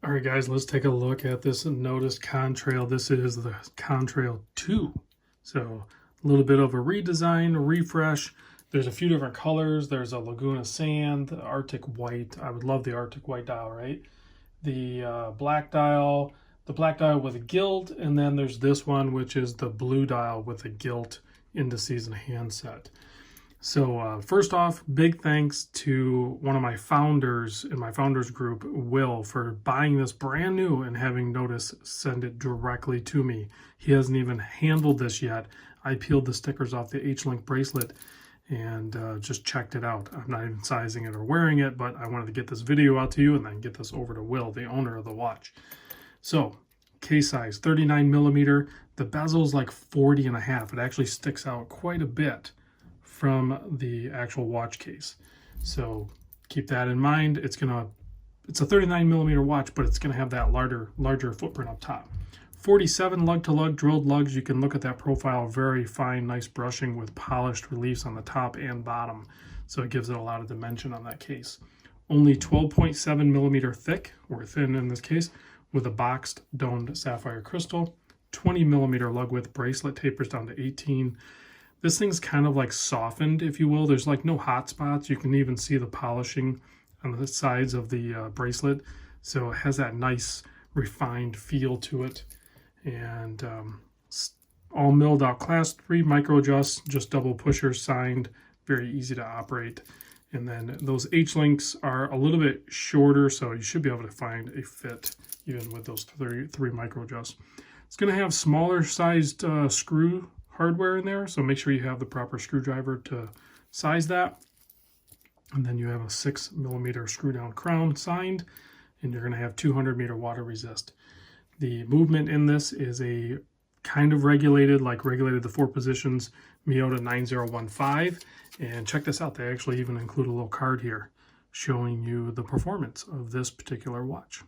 All right, guys, let's take a look at this Nodus Contrail. This is the Contrail 2. So a little bit of a redesign, a refresh. There's a few different colors. There's a Laguna Sand, the Arctic White. I would love the Arctic White dial, right? The black dial with a gilt, and then there's this one, which is the blue dial with a gilt indices and handset. So first off, big thanks to one of my founders in my founders group, Will, for buying this brand new and having Nodus send it directly to me. He hasn't even handled this yet. I peeled the stickers off the H-Link bracelet and just checked it out. I'm not even sizing it or wearing it, but I wanted to get this video out to you and then get this over to Will, the owner of the watch. So case size, 39 millimeter. The bezel's like 40 and a half. It actually sticks out quite a bit from the actual watch case. So keep that in mind. It's a 39 millimeter watch, but it's gonna have that larger footprint up top. 47 lug to lug drilled lugs. You can look at that profile, very fine, nice brushing with polished reliefs on the top and bottom. So it gives it a lot of dimension on that case. Only 12.7 millimeter thick, or thin in this case, with a boxed domed sapphire crystal. 20 millimeter lug width bracelet, tapers down to 18. This thing's kind of like softened, if you will. There's like no hot spots. You can even see the polishing on the sides of the bracelet. So it has that nice refined feel to it. And all milled out class 3 micro adjusts, just double pushers signed, very easy to operate. And then those H-links are a little bit shorter, so you should be able to find a fit even with those three micro adjusts. It's going to have smaller sized screw hardware in there, so make sure you have the proper screwdriver to size that. And then you have a 6 millimeter screw down crown signed, and you're going to have 200 meter water resist. The movement in this is a kind of regulated the 4 positions Miyota 9015. And check this out, they actually even include a little card here showing you the performance of this particular watch.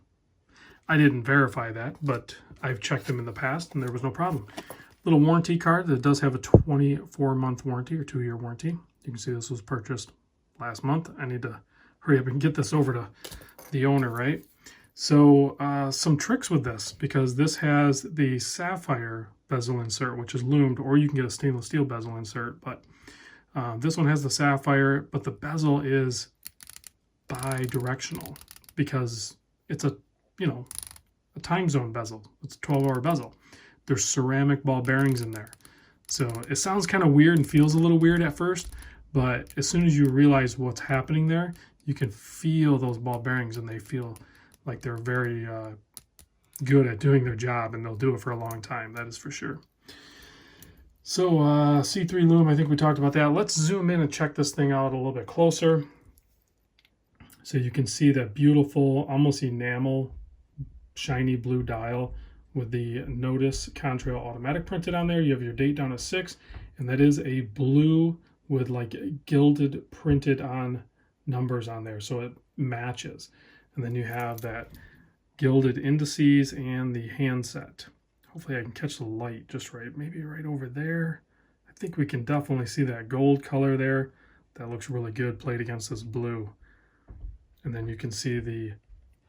I didn't verify that, but I've checked them in the past and there was no problem. Little warranty card that does have a 24-month warranty or 2-year warranty. You can see this was purchased last month. I need to hurry up and get this over to the owner, right? So some tricks with this, because this has the sapphire bezel insert, which is loomed, or you can get a stainless steel bezel insert, but this one has the sapphire, but the bezel is bi-directional because it's a time zone bezel. It's a 12-hour bezel. There's ceramic ball bearings in there. So it sounds kind of weird and feels a little weird at first, but as soon as you realize what's happening there, you can feel those ball bearings and they feel like they're very good at doing their job, and they'll do it for a long time, that is for sure. So C3 loom, I think we talked about that. Let's zoom in and check this thing out a little bit closer. So you can see that beautiful, almost enamel, shiny blue dial with the Nodus Contrail automatic printed on there. You have your date down at 6, and that is a blue with like gilded printed on numbers on there, so it matches. And then you have that gilded indices and the handset. Hopefully I can catch the light just right, maybe right over there. I think we can definitely see that gold color there. That looks really good played against this blue. And then you can see the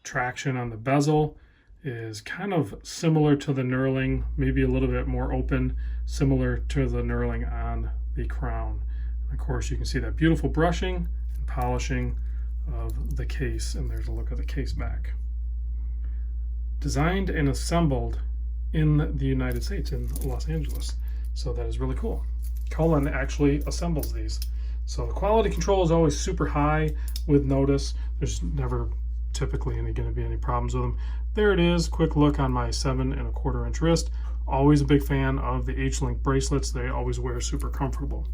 traction on the bezel is kind of similar to the knurling, maybe a little bit more open, similar to the knurling on the crown. And of course, you can see that beautiful brushing and polishing of the case, and there's a look at the case back. Designed and assembled in the United States, in Los Angeles. So that is really cool. Cullen actually assembles these. So the quality control is always super high with Nodus. There's never typically going to be any problems with them. There it is, quick look on my 7 1/4 inch wrist. Always a big fan of the H-Link bracelets. They always wear super comfortable.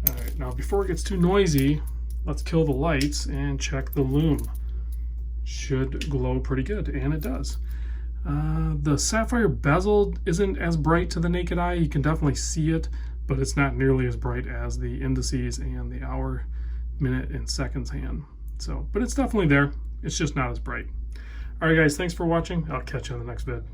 All right, now before it gets too noisy, let's kill the lights and check the loom. Should glow pretty good, and it does. The sapphire bezel isn't as bright to the naked eye. You can definitely see it, but it's not nearly as bright as the indices and the hour, minute, and seconds hand. So, but it's definitely there. It's just not as bright. All right, guys, thanks for watching. I'll catch you on the next vid.